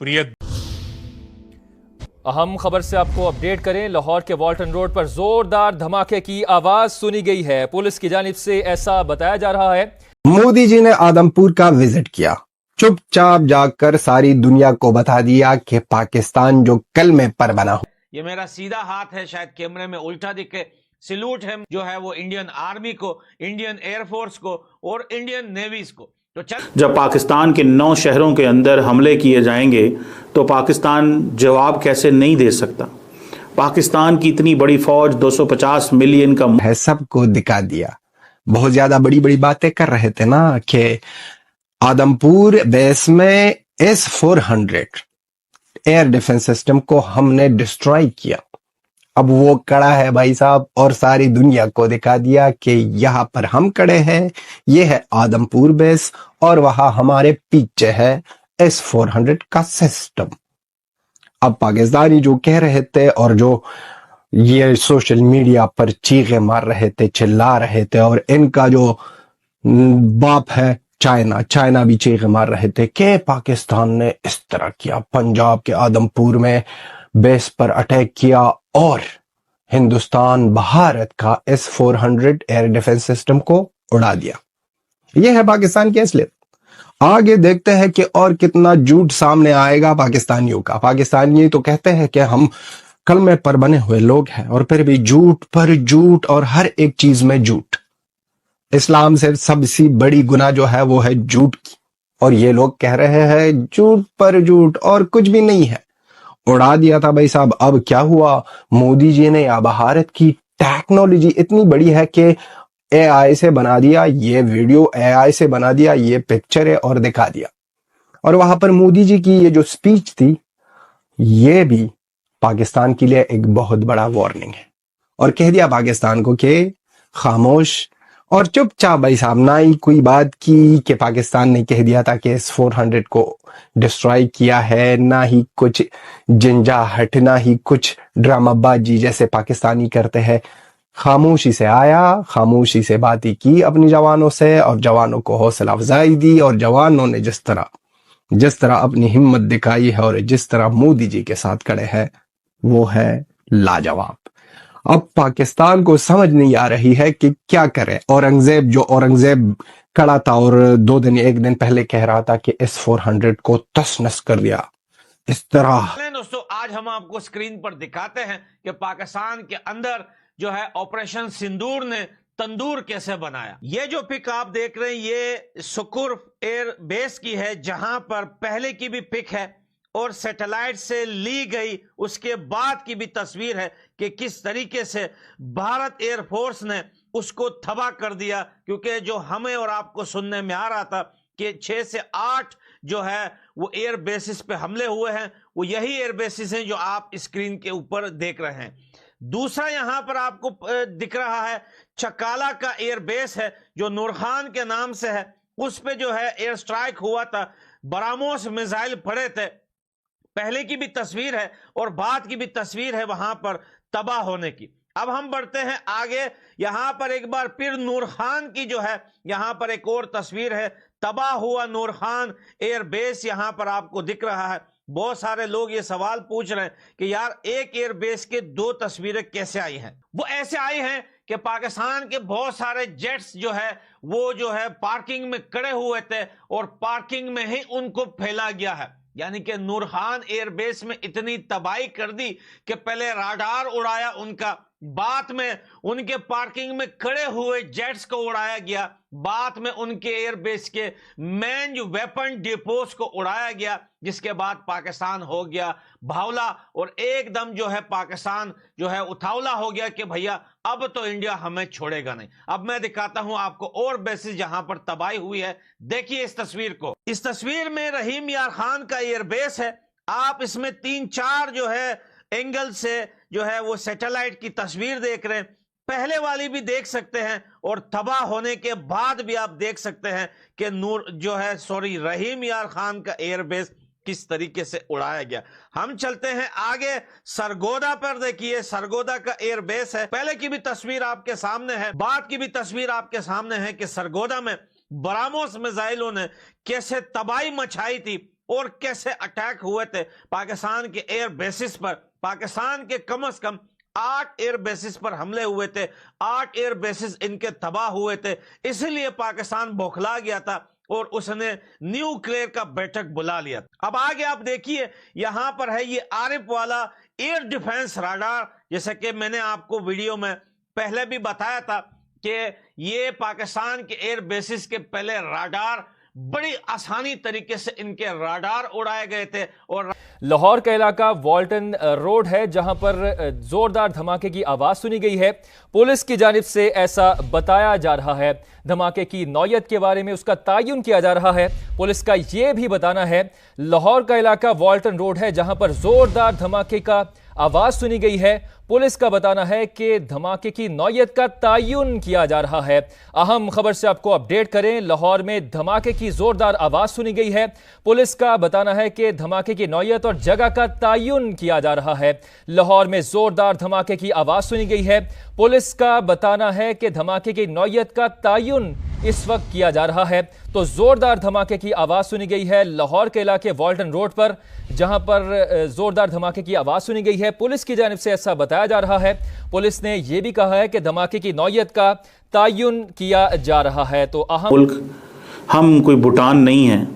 प्रिय अहम खबर से आपको अपडेट करें। लाहौर के वाल्टन रोड पर जोरदार धमाके की आवाज सुनी गई है। पुलिस की जानिब से ऐसा बताया जा रहा है। मोदी जी ने आदमपुर का विजिट किया, चुपचाप जाकर सारी दुनिया को बता दिया कि पाकिस्तान जो कल में पर बना हो। ये मेरा सीधा हाथ है, शायद कैमरे में उल्टा दिखे। सैल्यूट है जो है वो इंडियन आर्मी को, इंडियन एयरफोर्स को और इंडियन नेवीज को। तो जब पाकिस्तान के 9 शहरों के अंदर हमले किए जाएंगे तो पाकिस्तान जवाब कैसे नहीं दे सकता। पाकिस्तान की इतनी बड़ी फौज 250 मिलियन का है, सबको दिखा दिया। बहुत ज्यादा बड़ी बड़ी बातें कर रहे थे ना कि आदमपुर बेस में S-400 एयर डिफेंस सिस्टम को हमने डिस्ट्रॉय किया। अब वो खड़ा है भाई साहब और सारी दुनिया को दिखा दिया कि यहाँ पर हम खड़े हैं, ये है आदमपुर बेस और वहां हमारे पीछे है S-400 का सिस्टम। अब पाकिस्तानी जो कह रहे थे और जो ये सोशल मीडिया पर चीखे मार रहे थे, चिल्ला रहे थे, और इनका जो बाप है चाइना भी चीखे मार रहे थे कि पाकिस्तान ने इस तरह किया, पंजाब के आदमपुर में बेस पर अटैक किया और हिंदुस्तान भारत का S-400 एयर डिफेंस सिस्टम को उड़ा दिया। यह है पाकिस्तान की असलियत। आगे देखते हैं कि और कितना झूठ सामने आएगा पाकिस्तानियों का। पाकिस्तानी तो कहते हैं कि हम कलमे पर बने हुए लोग हैं और फिर भी झूठ पर झूठ और हर एक चीज में झूठ। इस्लाम से सबसे बड़ी गुनाह जो है वो है झूठ की, और ये लोग कह रहे हैं झूठ पर झूठ और कुछ भी नहीं है। उड़ा दिया था भाई साहब। अब क्या हुआ, मोदी जी ने अब भारत की टेक्नोलॉजी इतनी बड़ी है कि AI से बना दिया, ये वीडियो AI से बना दिया, ये पिक्चर है और दिखा दिया। और वहां पर मोदी जी की ये जो स्पीच थी ये भी पाकिस्तान के लिए एक बहुत बड़ा वार्निंग है, और कह दिया पाकिस्तान को कि खामोश और चुपचाप भाई साहब। ना ही कोई बात की कि पाकिस्तान ने कह दिया था कि S-400 को डिस्ट्रॉय किया है, ना ही कुछ झंझाहट, ना ही कुछ ड्रामाबाजी जैसे पाकिस्तानी करते हैं। खामोशी से आया, खामोशी से बातें की अपनी जवानों से और जवानों को हौसला अफजाई दी, और जवानों ने जिस तरह अपनी हिम्मत दिखाई है और जिस तरह मोदी जी के साथ खड़े हैं वो है लाजवाब। अब पाकिस्तान को समझ नहीं आ रही है कि क्या करे। औरंगजेब खड़ा था और एक दिन पहले कह रहा था कि S-400 को तस-नस कर दिया। इस तरह दोस्तों आज हम आपको स्क्रीन पर दिखाते हैं कि पाकिस्तान के अंदर जो है ऑपरेशन सिंदूर ने तंदूर कैसे बनाया। ये जो पिक आप देख रहे हैं ये सुकुर एयर बेस की है, जहां पर पहले की भी पिक है और सैटेलाइट से ली गई उसके बाद की भी तस्वीर है कि किस तरीके से भारत एयरफोर्स ने उसको तबाह कर दिया। क्योंकि जो हमें और आपको सुनने में आ रहा था कि 6 से 8 जो है वो एयर बेसिस पे हमले हुए हैं, वो यही एयर बेसिस हैं जो आप स्क्रीन के ऊपर देख रहे हैं। दूसरा यहां पर आपको दिख रहा है चकाला का एयर बेस है जो नूर खान के नाम से है। उस पे जो है एयर स्ट्राइक हुआ था, बरामोस मिसाइल पड़े थे। पहले की भी तस्वीर है और बाद की भी तस्वीर है वहां पर तबाह होने की। अब हम बढ़ते हैं आगे। यहां पर एक बार फिर नूर खान की जो है यहां पर एक और तस्वीर है, तबाह हुआ नूर खान एयर बेस यहां पर आपको दिख रहा है। बहुत सारे लोग ये सवाल पूछ रहे हैं कि यार एक एयर बेस के 2 तस्वीरें कैसे आई हैं। वो ऐसे आई हैं कि पाकिस्तान के बहुत सारे जेट्स जो है वो जो है पार्किंग में खड़े हुए थे और पार्किंग में ही उनको फैला गया है। यानी कि नूर खान एयरबेस में इतनी तबाही कर दी कि पहले राडार उड़ाया उनका, बाद में उनके पार्किंग में खड़े हुए जेट्स को उड़ाया गया, बाद में उनके एयरबेस के मेन जो वेपन डिपोज को उड़ाया गया, जिसके बाद पाकिस्तान हो गया भावला और एकदम जो है पाकिस्तान जो है उठावला हो गया कि भैया अब तो इंडिया हमें छोड़ेगा नहीं। अब मैं दिखाता हूं आपको और बेसिस जहां पर तबाही हुई है। देखिए इस तस्वीर को। इस तस्वीर में रहीम यार खान का एयरबेस है। आप इसमें 3-4 जो है एंगल से जो है वो सैटेलाइट की तस्वीर देख रहे हैं। पहले वाली भी देख सकते हैं और तबाह होने के बाद भी आप देख सकते हैं कि रहीम यार खान का एयरबेस किस तरीके से उड़ाया गया। हम चलते हैं आगे सरगोदा पर। देखिए सरगोदा का एयरबेस है। पहले की भी तस्वीर आपके सामने है, बाद की भी तस्वीर आपके सामने है कि सरगोदा में बरामोस मिसाइलों ने कैसे तबाही मचाई थी और कैसे अटैक हुए थे पाकिस्तान के एयर बेसिस पर। पाकिस्तान के कम से कम 8 एयर बेसिस पर हमले हुए थे, 8 एयर बेसिस इनके तबाह हुए थे। इसीलिए पाकिस्तान बौखला गया था और उसने न्यूक्लियर का बैठक बुला लिया। अब आगे आप देखिए, यहां पर है ये आरिफ वाला एयर डिफेंस राडार। जैसे कि मैंने आपको वीडियो में पहले भी बताया था कि ये पाकिस्तान के एयर बेसिस के पहले राडार बड़ी आसानी तरीके से इनके राडार उड़ाए गए थे। और लाहौर का इलाका वॉल्टन रोड है, जहां पर जोरदार धमाके की आवाज सुनी गई है। पुलिस की जानिब से ऐसा बताया जा रहा है। धमाके की नौयत के बारे में उसका तयन किया जा रहा है। पुलिस का यह भी बताना है, लाहौर का इलाका वॉल्टन रोड है, जहां पर जोरदार धमाके का आवाज सुनी गई है। पुलिस का बताना है कि धमाके की नौयत का तयन किया जा रहा है। अहम खबर से आपको अपडेट करें, लाहौर में धमाके की जोरदार आवाज सुनी गई है। पुलिस का बताना है कि धमाके की नौयत और जगह का तयन किया जा रहा है। लाहौर में जोरदार धमाके की आवाज सुनी गई है। पुलिस का बताना है कि धमाके की नौयत का तयन इस वक्त किया जा रहा है। तो जोरदार धमाके की आवाज सुनी गई है लाहौर के इलाके वॉल्टन रोड पर, जहां पर जोरदार धमाके की आवाज सुनी गई है। पुलिस की जानिब से ऐसा बताया जा रहा है। पुलिस ने यह भी कहा है कि धमाके की नौयत का तयन किया जा रहा है। तो अहम मुल्क, हम कोई भूटान नहीं हैं,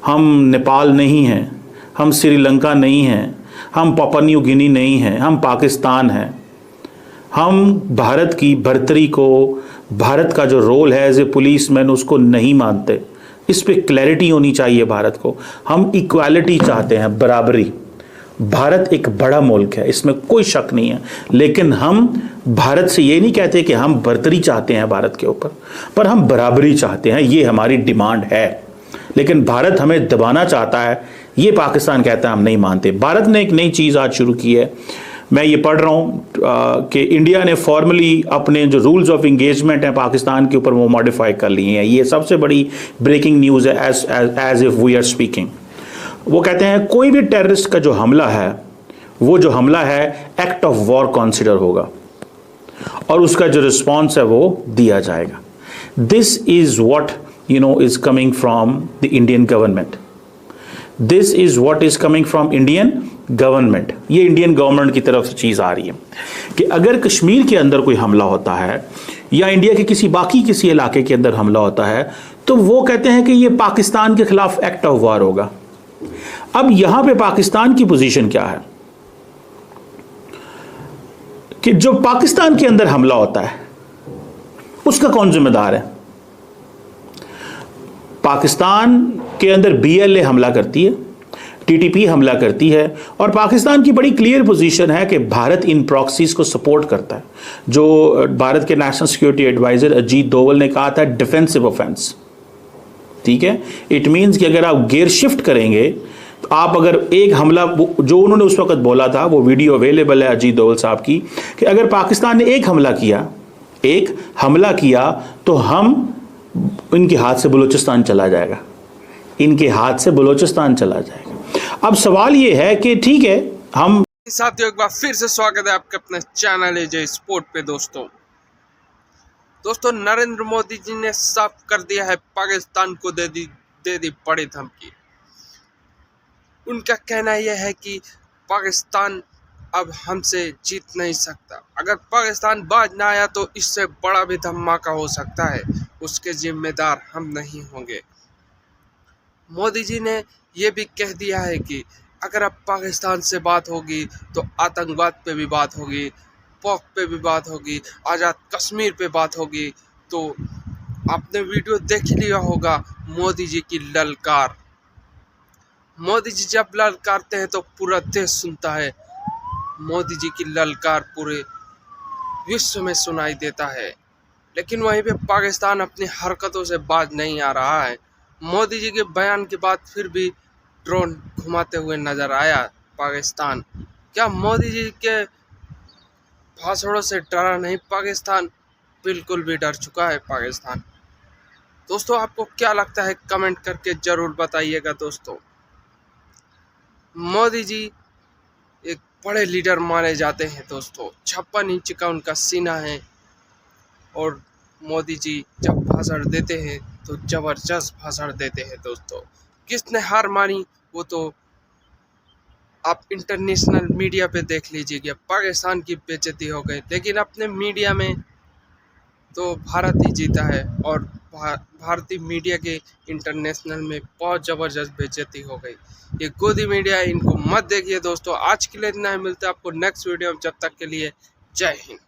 हम नेपाल नहीं हैं, हम श्रीलंका नहीं हैं, हम पापुआ न्यू गिनी नहीं हैं, हम पाकिस्तान हैं। हम भारत की बर्तरी को, भारत का जो रोल है एज ए पुलिसमैन, उसको नहीं मानते। इस पे क्लैरिटी होनी चाहिए भारत को। हम इक्वालिटी चाहते हैं, बराबरी। भारत एक बड़ा मुल्क है, इसमें कोई शक नहीं है, लेकिन हम भारत से ये नहीं कहते कि हम बर्तरी चाहते हैं भारत के ऊपर, पर हम बराबरी चाहते हैं। ये हमारी डिमांड है। लेकिन भारत हमें दबाना चाहता है, ये पाकिस्तान कहता है हम नहीं मानते। भारत ने एक नई चीज़ आज शुरू की है। मैं ये पढ़ रहा हूँ कि इंडिया ने फॉर्मली अपने जो रूल्स ऑफ इंगेजमेंट हैं पाकिस्तान के ऊपर वो मॉडिफाई कर लिए हैं। ये सबसे बड़ी ब्रेकिंग न्यूज़ है as if we are speaking. वो कहते हैं कोई भी टेररिस्ट का जो हमला है, वो जो हमला है एक्ट ऑफ वॉर कंसिडर होगा और उसका जो रिस्पॉन्स है वो दिया जाएगा। This is what is coming from the Indian government. This is what is coming from Indian government. ये इंडियन गवर्नमेंट की तरफ से चीज आ रही है कि अगर कश्मीर के अंदर कोई हमला होता है या इंडिया के किसी इलाके के अंदर हमला होता है, तो वो कहते हैं कि ये पाकिस्तान के खिलाफ एक्ट ऑफ वॉर होगा। अब यहां पे पाकिस्तान की पोजीशन क्या है कि जो पाकिस्तान के अंदर हमला होता है उसका कौन जिम्मेदार है? पाकिस्तान के अंदर बीएलए हमला करती है, टीटीपी हमला करती है, और पाकिस्तान की बड़ी क्लियर पोजीशन है कि भारत इन प्रॉक्सीज को सपोर्ट करता है। जो भारत के national security adviser Ajit Doval ने कहा था, डिफेंसिव ऑफेंस। ठीक है, इट मींस कि अगर आप गियर शिफ्ट करेंगे तो आप अगर एक हमला, जो उन्होंने उस वक्त बोला था, वो वीडियो अवेलेबल है अजीत डोवल साहब की, कि अगर पाकिस्तान ने एक हमला किया तो हम इनके हाथ से बलूचिस्तान चला जाएगा, इनके हाथ से बलूचिस्तान चला जाएगा। अब सवाल ये है कि ठीक है, हम साथियों एक बार फिर से स्वागत है आपके अपने चैनल एजे स्पोर्ट पे। दोस्तों नरेंद्र मोदी जी ने साफ कर दिया है, पाकिस्तान को दे दी बड़ी धमकी। उनका कहना यह है कि पाकिस्तान अब हमसे जीत नहीं सकता। अगर पाकिस्तान बाज ना आया तो इससे बड़ा भी धमाका हो सकता है, उसके जिम्मेदार हम नहीं होंगे। मोदी जी ने यह भी कह दिया है कि अगर अब पाकिस्तान से बात होगी तो आतंकवाद पे भी बात होगी, पॉक पे भी बात होगी, आज़ाद कश्मीर पे बात होगी। तो आपने वीडियो देख लिया होगा मोदी जी की ललकार। मोदी जी जब ललकारते हैं तो पूरा देश सुनता है। मोदी जी की ललकार पूरे विश्व में सुनाई देता है। लेकिन वहीं पे पाकिस्तान अपनी हरकतों से बाज नहीं आ रहा है। मोदी जी के बयान के बाद फिर भी ड्रोन घुमाते हुए नजर आया पाकिस्तान। क्या मोदी जी के भाषणों से डरा नहीं पाकिस्तान? बिल्कुल भी डर चुका है पाकिस्तान। दोस्तों आपको क्या लगता है कमेंट करके जरूर बताइएगा। दोस्तों मोदी जी एक बड़े लीडर माने जाते हैं। दोस्तों 56 इंच का उनका सीना है और मोदी जी जब भाषण देते हैं तो जबरदस्त भाषण देते हैं। दोस्तों किसने हार मानी वो तो आप इंटरनेशनल मीडिया पे देख लीजिएगा। पाकिस्तान की बेइज्जती हो गई, लेकिन अपने मीडिया में तो भारत ही जीता है। और भारतीय मीडिया के इंटरनेशनल में बहुत ज़बरदस्त बेइज्जती हो गई। ये गोदी मीडिया, इनको मत देखिए दोस्तों। आज के लिए इतना ही, मिलता है आपको नेक्स्ट वीडियो में। जब तक के लिए जय हिंद।